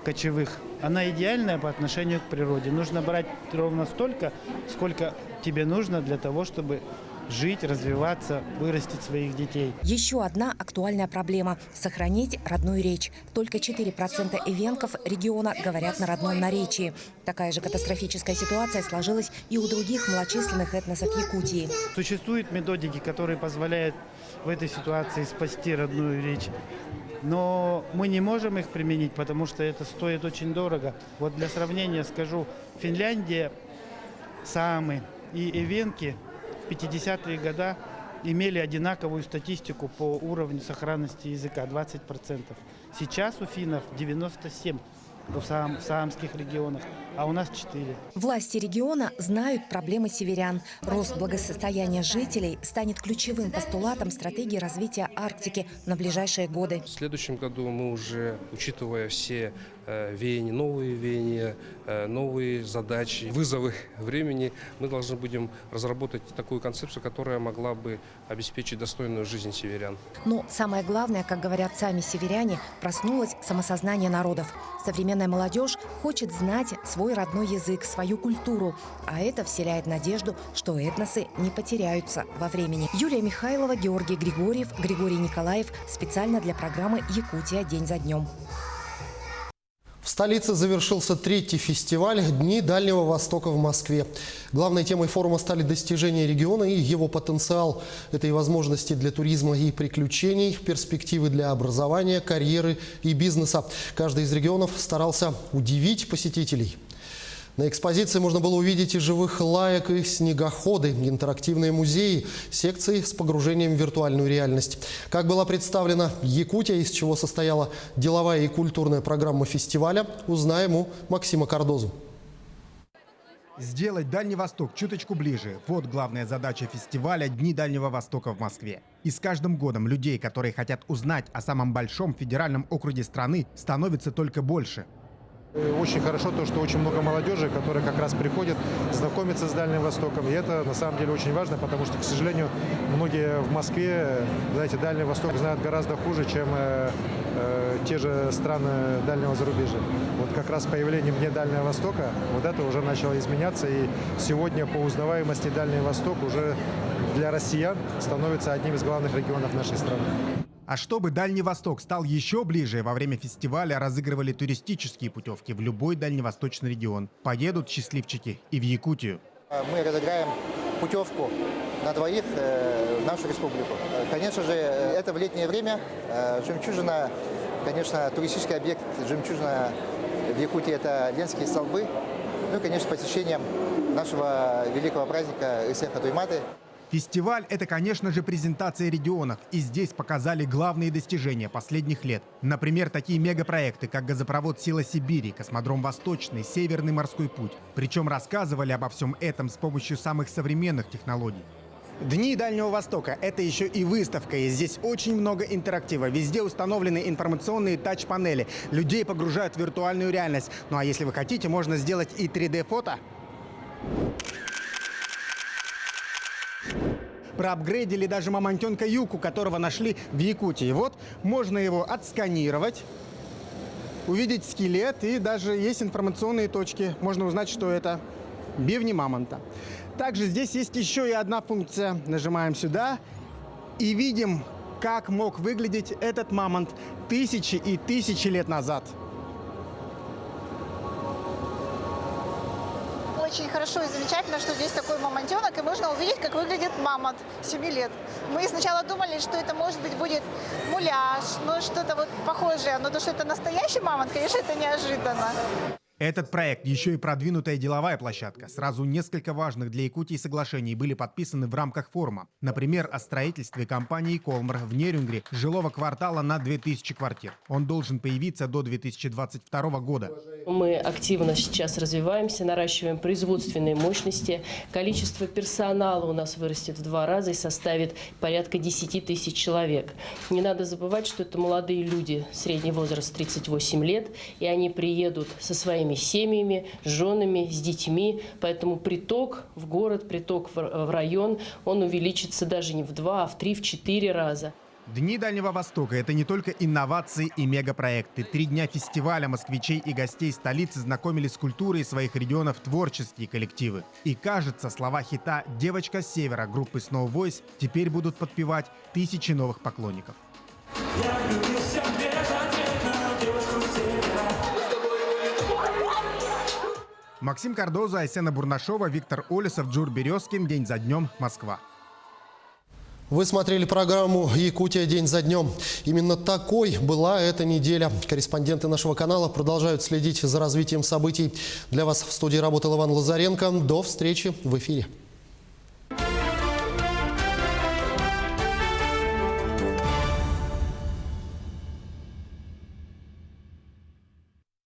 кочевых, она идеальная по отношению к природе. Нужно брать ровно столько, сколько тебе нужно для того, чтобы жить, развиваться, вырастить своих детей. Еще одна актуальная проблема – сохранить родную речь. Только 4% эвенков региона говорят на родном наречии. Такая же катастрофическая ситуация сложилась и у других малочисленных этносов Якутии. Существуют методики, которые позволяют в этой ситуации спасти родную речь. Но мы не можем их применить, потому что это стоит очень дорого. Вот для сравнения скажу, Финляндия, саамы и эвенки в 50-е годы имели одинаковую статистику по уровню сохранности языка – 20%. Сейчас у финнов 97% в саамских регионах, а у нас 4%. Власти региона знают проблемы северян. Рост благосостояния жителей станет ключевым постулатом стратегии развития Арктики на ближайшие годы. В следующем году мы уже, учитывая все веяния, новые веяния, новые задачи, вызовы времени, мы должны будем разработать такую концепцию, которая могла бы обеспечить достойную жизнь северян. Но самое главное, как говорят сами северяне, проснулось самосознание народов. Современная молодежь хочет знать свой родной язык, свою культуру. А это вселяет надежду, что этносы не потеряются во времени. Юлия Михайлова, Георгий Григорьев, Григорий Николаев. Специально для программы «Якутия. День за днем». В столице завершился 3-й фестиваль «Дни Дальнего Востока» в Москве. Главной темой форума стали достижения региона и его потенциал. Это и возможности для туризма и приключений, перспективы для образования, карьеры и бизнеса. Каждый из регионов старался удивить посетителей. На экспозиции можно было увидеть и живых лаек, и снегоходы, интерактивные музеи, секции с погружением в виртуальную реальность. Как была представлена Якутия, из чего состояла деловая и культурная программа фестиваля, узнаем у Максима Кардозу. Сделать Дальний Восток чуточку ближе – вот главная задача фестиваля «Дни Дальнего Востока» в Москве. И с каждым годом людей, которые хотят узнать о самом большом федеральном округе страны, становится только больше. Очень хорошо то, что очень много молодежи, которая как раз приходит знакомиться с Дальним Востоком. И это на самом деле очень важно, потому что, к сожалению, многие в Москве, знаете, Дальний Восток знают гораздо хуже, чем те же страны дальнего зарубежья. Вот как раз с появлением Дня Дальнего Востока вот это уже начало изменяться. И сегодня по узнаваемости Дальний Восток уже для россиян становится одним из главных регионов нашей страны. А чтобы Дальний Восток стал еще ближе, во время фестиваля разыгрывали туристические путевки в любой дальневосточный регион. Поедут счастливчики и в Якутию. Мы разыграем путевку на двоих в нашу республику. Конечно же, это в летнее время. Жемчужина, конечно, туристический объект «Жемчужина» в Якутии – это Ленские столбы. Ну и, конечно, посещением нашего великого праздника Исеха Туйматы. Фестиваль – это, конечно же, презентация регионов. И здесь показали главные достижения последних лет. Например, такие мегапроекты, как газопровод «Сила Сибири», космодром «Восточный», Северный морской путь. Причем рассказывали обо всем этом с помощью самых современных технологий. Дни Дальнего Востока – это еще и выставка, и здесь очень много интерактива. Везде установлены информационные тач-панели. Людей погружают в виртуальную реальность. Ну а если вы хотите, можно сделать и 3D-фото. Проапгрейдили даже мамонтенка Юку, которого нашли в Якутии. Вот можно его отсканировать, увидеть скелет, и даже есть информационные точки. Можно узнать, что это бивни мамонта. Также здесь есть еще и одна функция. Нажимаем сюда и видим, как мог выглядеть этот мамонт тысячи и тысячи лет назад. Очень хорошо и замечательно, что здесь такой мамонтенок, и можно увидеть, как выглядит мамонт 7 лет. Мы сначала думали, что это, может быть, будет муляж, ну что-то вот похожее, но то, что это настоящий мамонт, конечно, это неожиданно. Этот проект еще и продвинутая деловая площадка. Сразу несколько важных для Якутии соглашений были подписаны в рамках форума. Например, о строительстве компании «Колмар» в Нерюнгри жилого квартала на 2000 квартир. Он должен появиться до 2022 года. Мы активно сейчас развиваемся, наращиваем производственные мощности. Количество персонала у нас вырастет в 2 раза и составит порядка 10 тысяч человек. Не надо забывать, что это молодые люди, средний возраст 38 лет, и они приедут со своими семьями, с женами, с детьми. Поэтому приток в город, приток в район, он увеличится даже не в 2, а в 3, в 4 раза. Дни Дальнего Востока – это не только инновации и мегапроекты. 3 дня фестиваля москвичей и гостей столицы знакомили с культурой своих регионов творческие коллективы. И кажется, слова хита «Девочка с севера» группы Snow Voice теперь будут подпевать тысячи новых поклонников. Максим Кардоза, Айсена Бурнашова, Виктор Олесов, Джур Березкин. День за днем. Москва. Вы смотрели программу «Якутия. День за днем». Именно такой была эта неделя. Корреспонденты нашего канала продолжают следить за развитием событий. Для вас в студии работал Иван Лазаренко. До встречи в эфире.